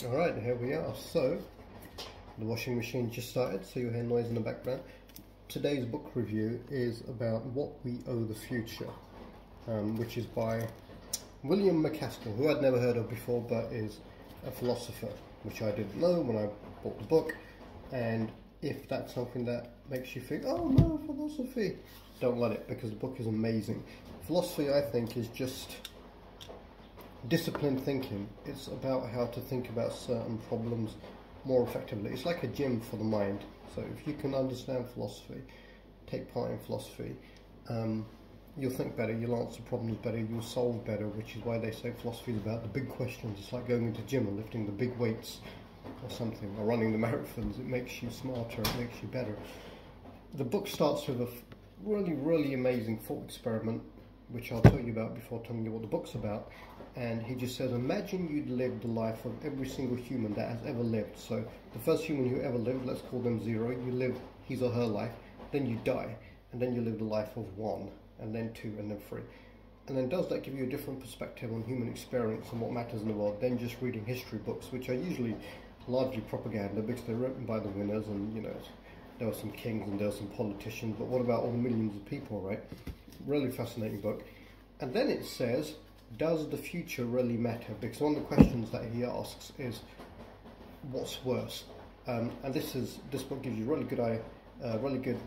Alright, here we are. So, the washing machine just started, so you'll hear noise in the background. Today's book review is about What We Owe the Future, which is by William Macaskill, who I'd never heard of before, but is a philosopher, which I didn't know when I bought the book. And if that's something that makes you think, oh no, philosophy, don't let it, because the book is amazing. Philosophy, I think, is just disciplined thinking. It's about how to think about certain problems more effectively. It's like a gym for the mind. So if you can understand philosophy, take part in philosophy, you'll think better, you'll answer problems better, you'll solve better, which is why they say philosophy is about the big questions. It's like going into the gym and lifting the big weights or something, or running the marathons. It makes you smarter, it makes you better. The book starts with a really amazing thought experiment, which I'll tell you about before telling you what the book's about. And he just says, imagine you'd lived the life of every single human that has ever lived. So the first human who ever lived, let's call them 0, you live his or her life, then you die, and then you live the life of 1, and then 2, and then 3. And then does that give you a different perspective on human experience and what matters in the world than just reading history books, which are usually largely propaganda because they're written by the winners, and you know, there were some kings and there were some politicians, but what about all the millions of people, right? Really fascinating book. And then it says, does the future really matter? Because one of the questions that he asks is, what's worse? And this book gives you really good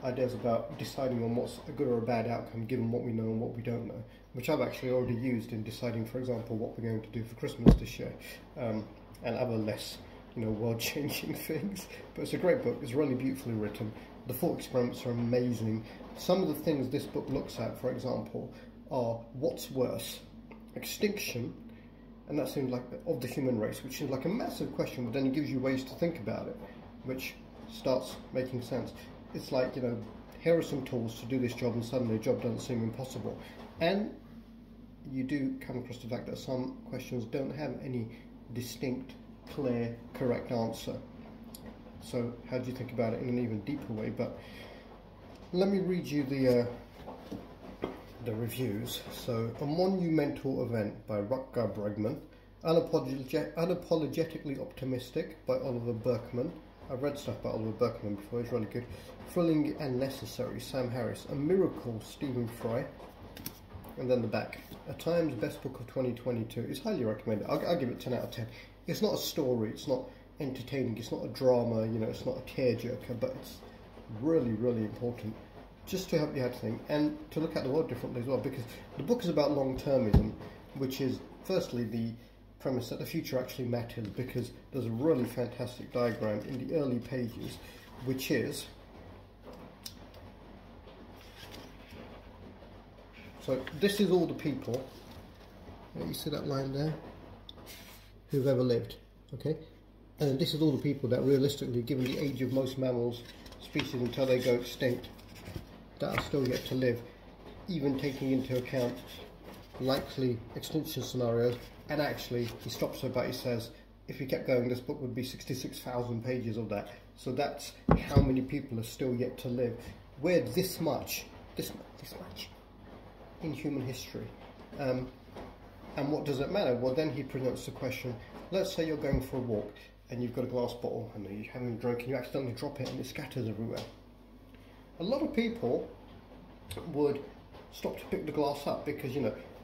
ideas about deciding on what's a good or a bad outcome given what we know and what we don't know, which I've actually already used in deciding, for example, what we're going to do for Christmas this year, and other less, world-changing things. But it's a great book. It's really beautifully written. The thought experiments are amazing. Some of the things this book looks at, for example, are what's worse, extinction, and that seems like of the human race, which seems like a massive question, but then it gives you ways to think about it, which starts making sense. It's like, here are some tools to do this job, and suddenly the job doesn't seem impossible. And you do come across the fact that some questions don't have any distinct, clear, correct answer. So how do you think about it in an even deeper way? But let me read you the reviews. So, A Monumental Event by Rutger Bregman, Unapologetically Optimistic by Oliver Berkman. I've read stuff by Oliver Berkman before, he's really good. Thrilling and Necessary, Sam Harris. A Miracle, Stephen Fry. And then the back. A Times Best Book of 2022. It's highly recommended. I'll give it 10 out of 10. It's not a story, it's not entertaining, it's not a drama, it's not a tearjerker, but it's really important just to help you how to think and to look at the world differently as well, because the book is about long-termism, which is firstly the premise that the future actually matters, because there's a really fantastic diagram in the early pages, which is, so this is all the people, you see that line there, who've ever lived, okay? And this is all the people that realistically, given the age of most mammals species until they go extinct, that are still yet to live, even taking into account likely extinction scenarios. And actually, he stops there, but he says, if he kept going, this book would be 66,000 pages of that. So that's how many people are still yet to live. We're this much in human history. And what does it matter? Well, then he presents the question, let's say you're going for a walk, and you've got a glass bottle, and you're having a drink, and you accidentally drop it, and it scatters everywhere. A lot of people would stop to pick the glass up because,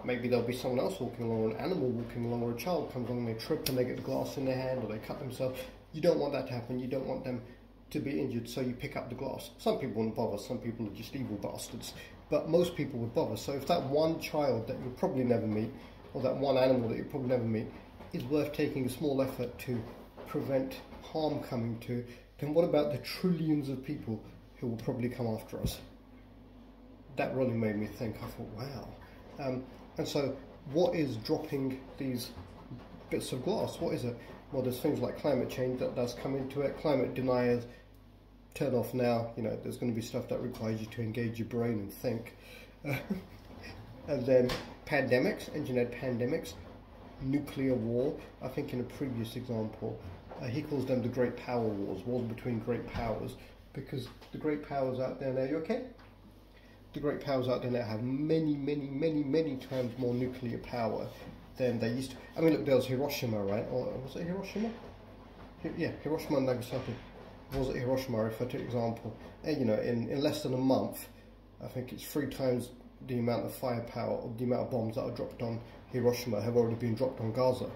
maybe there'll be someone else walking along, or an animal walking along, or a child comes along and they trip and they get the glass in their hand, or they cut themselves. You don't want that to happen. You don't want them to be injured, so you pick up the glass. Some people wouldn't bother. Some people are just evil bastards. But most people would bother. So if that one child that you'll probably never meet, or that one animal that you'll probably never meet, is worth taking a small effort to prevent harm coming to, then what about the trillions of people who will probably come after us? That really made me think. I thought, wow. And so what is dropping these bits of glass? What is it? Well, there's things like climate change that does come into it. Climate deniers, turn off now. There's going to be stuff that requires you to engage your brain and think. And then pandemics, engineered pandemics, nuclear war. I think in a previous example, he calls them the great power wars, wars between great powers, because the great powers out there now, you okay? The great powers out there now have many times more nuclear power then they used to. I mean, look, there was Hiroshima, right? Or was it Hiroshima? Yeah, Hiroshima and Nagasaki. Was it Hiroshima? I refer to example. And, you know, in less than a month, I think it's 3 times the amount of firepower or the amount of bombs that are dropped on Hiroshima have already been dropped on Gaza.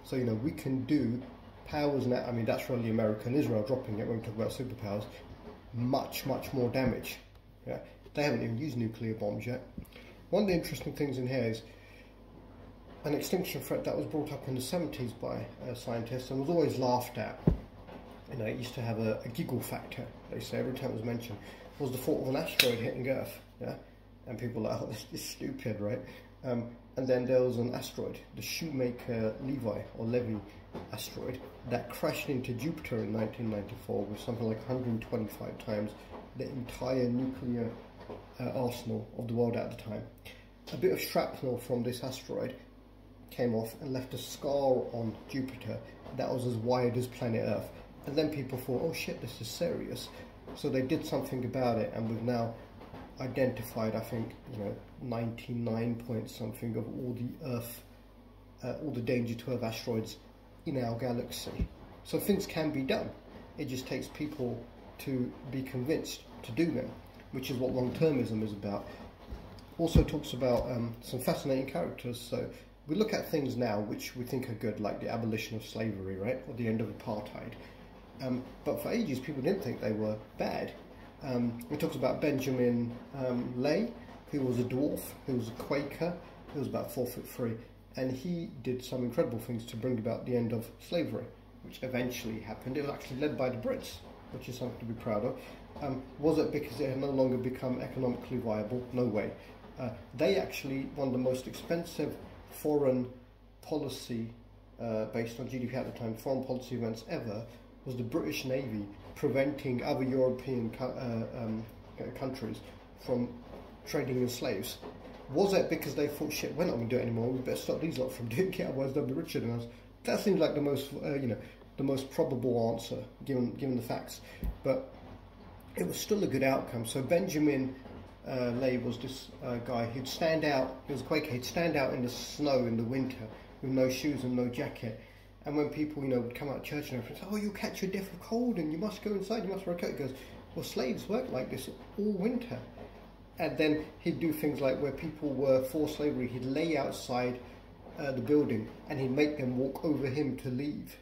So, you know, we can do powers now. I mean, that's really America and Israel dropping it when we talk about superpowers. Much, much more damage. Yeah, they haven't even used nuclear bombs yet. One of the interesting things in here is an extinction threat that was brought up in the 70s by scientists and was always laughed at. You know, it used to have a giggle factor, they say, every time it was mentioned, was the thought of an asteroid hitting Earth. Yeah, and people are like, oh, this is stupid, right? And then there was an asteroid, the Shoemaker-Levy asteroid, that crashed into Jupiter in 1994 with something like 125 times the entire nuclear arsenal of the world at the time. A bit of shrapnel from this asteroid came off and left a scar on Jupiter that was as wide as planet Earth. And then people thought, oh shit, this is serious. So they did something about it, and we've now identified, I think, you know, 99 point something of all the Earth, all the danger to Earth asteroids in our galaxy. So things can be done. It just takes people to be convinced to do them, which is what long-termism is about. Also talks about some fascinating characters. So we look at things now which we think are good, like the abolition of slavery, right, or the end of apartheid. But for ages, people didn't think they were bad. We talked about Benjamin Lay, who was a dwarf, who was a Quaker, who was about 4'3", and he did some incredible things to bring about the end of slavery, which eventually happened. It was actually led by the Brits, which is something to be proud of. Was it because it had no longer become economically viable? No way. They actually, one of the most expensive foreign policy, based on GDP at the time, foreign policy events ever, was the British Navy preventing other European countries from trading in slaves. Was it because they thought, shit, we're not going to do it anymore, we better stop these lot from doing it, otherwise they'll be richer than us? That seems like the most, you know, the most probable answer, given the facts. But it was still a good outcome. So Benjamin Lay was this guy who'd stand out, he was a Quaker, he'd stand out in the snow in the winter with no shoes and no jacket. And when people, you know, would come out of church and everything, say, oh, you'll catch your death of cold and you must go inside, you must wear a coat. He goes, well, slaves work like this all winter. And then he'd do things like where people were for slavery, he'd lay outside the building and he'd make them walk over him to leave.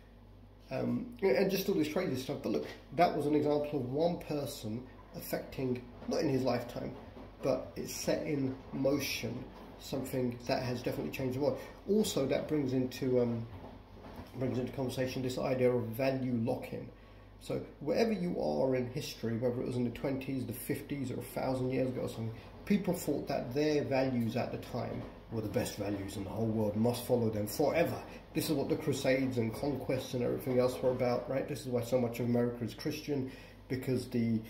And just all this crazy stuff. But look, that was an example of one person affecting, not in his lifetime, but it set in motion something that has definitely changed the world. Also, that brings into conversation this idea of value lock-in. So wherever you are in history, whether it was in the 20s, the 50s, or 1,000 years ago or something, people thought that their values at the time were the best values in the whole world, must follow them forever. This is what the Crusades and conquests and everything else were about, right? This is why so much of America is Christian, because the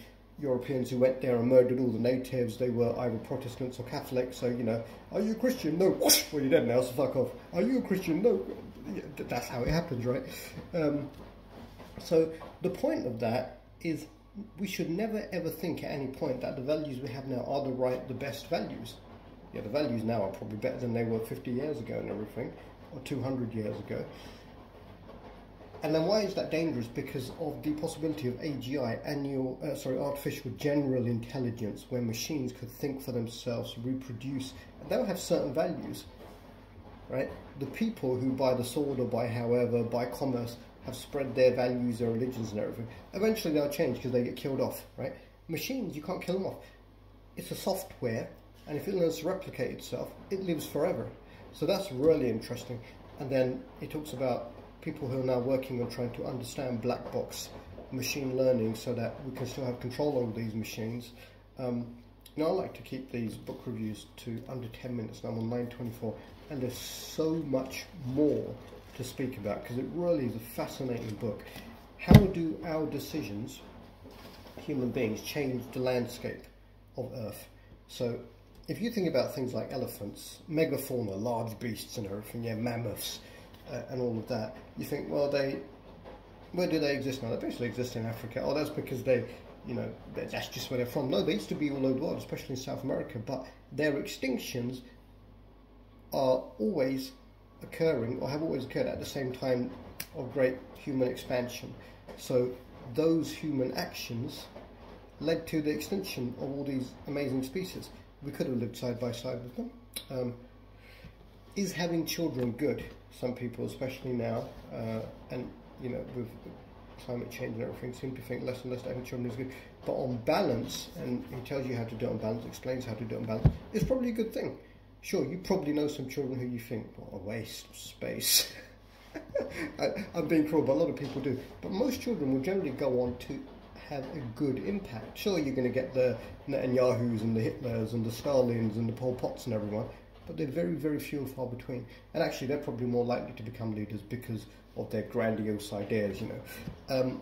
Europeans who went there and murdered all the natives, they were either Protestants or Catholics. So, you know, are you a Christian? No. Well, you're dead now, so fuck off. Are you a Christian? No. That's how it happens, right? So the point of that is we should never ever think at any point that the values we have now are the best values. Yeah, the values now are probably better than they were 50 years ago and everything, or 200 years ago. And then why is that dangerous? Because of the possibility of AGI, artificial general intelligence, where machines could think for themselves, reproduce, and they'll have certain values, right? The people who buy the sword or buy commerce, have spread their values, their religions and everything. Eventually they'll change because they get killed off, right? Machines, you can't kill them off. It's a software, and if it learns to replicate itself, it lives forever. So that's really interesting. And then it talks about people who are now working on trying to understand black box machine learning so that we can still have control over these machines. Now I like to keep these book reviews to under 10 minutes. Now I'm on 9:24, and there's so much more to speak about because it really is a fascinating book. How do our decisions, human beings, change the landscape of Earth? So if you think about things like elephants, megafauna, large beasts and everything, yeah, mammoths and all of that, you think, well, where do they exist now? They basically exist in Africa. Oh, that's because that's just where they're from. No, they used to be all over the world, especially in South America, but their extinctions are always occurring, or have always occurred at the same time of great human expansion. So those human actions led to the extinction of all these amazing species. We could have lived side by side with them. Is having children good? Some people, especially now, and you know, with climate change and everything, seem to think less and less that having children is good. But on balance, and he tells you how to do it on balance, explains how to do it on balance, it's probably a good thing. Sure, you probably know some children who you think, what a waste of space. I'm being cruel, but a lot of people do. But most children will generally go on to have a good impact. Sure, you're going to get the Netanyahus and the Hitlers and the Stalins and the Pol Pots and everyone, but they're very, very few and far between. And actually, they're probably more likely to become leaders because of their grandiose ideas, you know.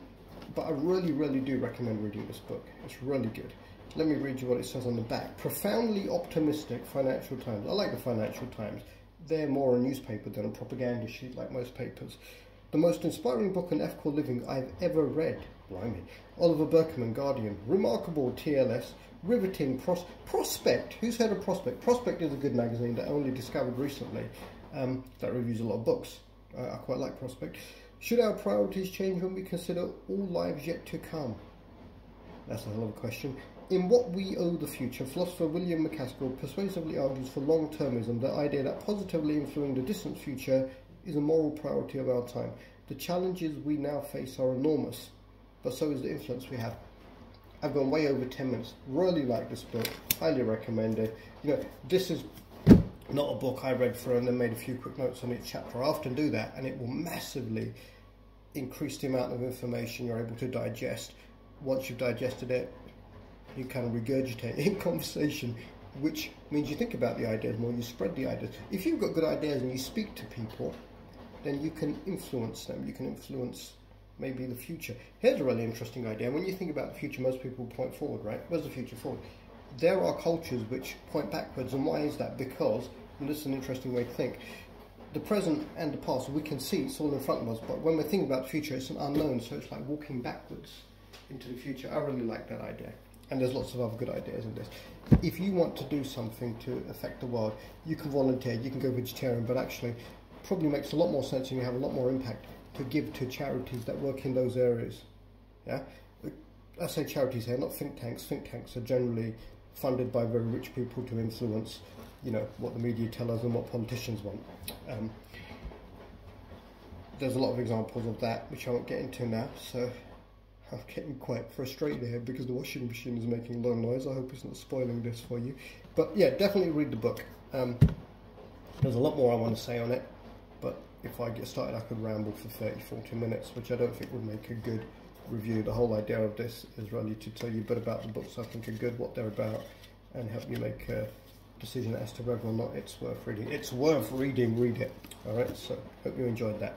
But I really, really do recommend reading this book. It's really good. Let me read you what it says on the back. Profoundly optimistic Financial Times. I like the Financial Times. They're more a newspaper than a propaganda sheet like most papers. The most inspiring book on ethical living I've ever read. Blimey. Oliver Berkman, Guardian. Remarkable, TLS. Riveting, Prospect. Who's heard of Prospect? Prospect is a good magazine that I only discovered recently. That reviews a lot of books. I quite like Prospect. Should our priorities change when we consider all lives yet to come? That's a hell of a question. In What We Owe the Future, philosopher William Macaskill persuasively argues for long-termism, the idea that positively influencing the distant future is a moral priority of our time. The challenges we now face are enormous, but so is the influence we have. I've gone way over 10 minutes. Really like this book. Highly recommend it. You know, this is not a book I read through and then made a few quick notes on each chapter. I often do that, and it will massively increase the amount of information you're able to digest. Once you've digested it, you kind of regurgitate in conversation, which means you think about the ideas more, you spread the ideas. If you've got good ideas and you speak to people, then you can influence them. You can influence maybe the future. Here's a really interesting idea. When you think about the future, most people point forward, right? Where's the future forward? There are cultures which point backwards, and why is that? Because, and this is an interesting way to think, the present and the past, we can see it's all in front of us, but when we're thinking about the future, it's an unknown, so it's like walking backwards into the future. I really like that idea. And there's lots of other good ideas in this. If you want to do something to affect the world, you can volunteer, you can go vegetarian, but actually probably makes a lot more sense and you have a lot more impact to give to charities that work in those areas. Yeah, I say charities here, not think tanks. Think tanks are generally funded by very rich people to influence, you know, what the media tell us and what politicians want. There's a lot of examples of that, which I won't get into now, so I'm getting quite frustrated here because the washing machine is making a lot of noise. I hope it's not spoiling this for you. But yeah, definitely read the book. There's a lot more I want to say on it, but if I get started I could ramble for 30-40 minutes, which I don't think would make a good review. The whole idea of this is really to tell you a bit about the books I think are good, what they're about, and help you make a decision as to whether or not it's worth reading. It's worth reading, read it. Alright, so hope you enjoyed that.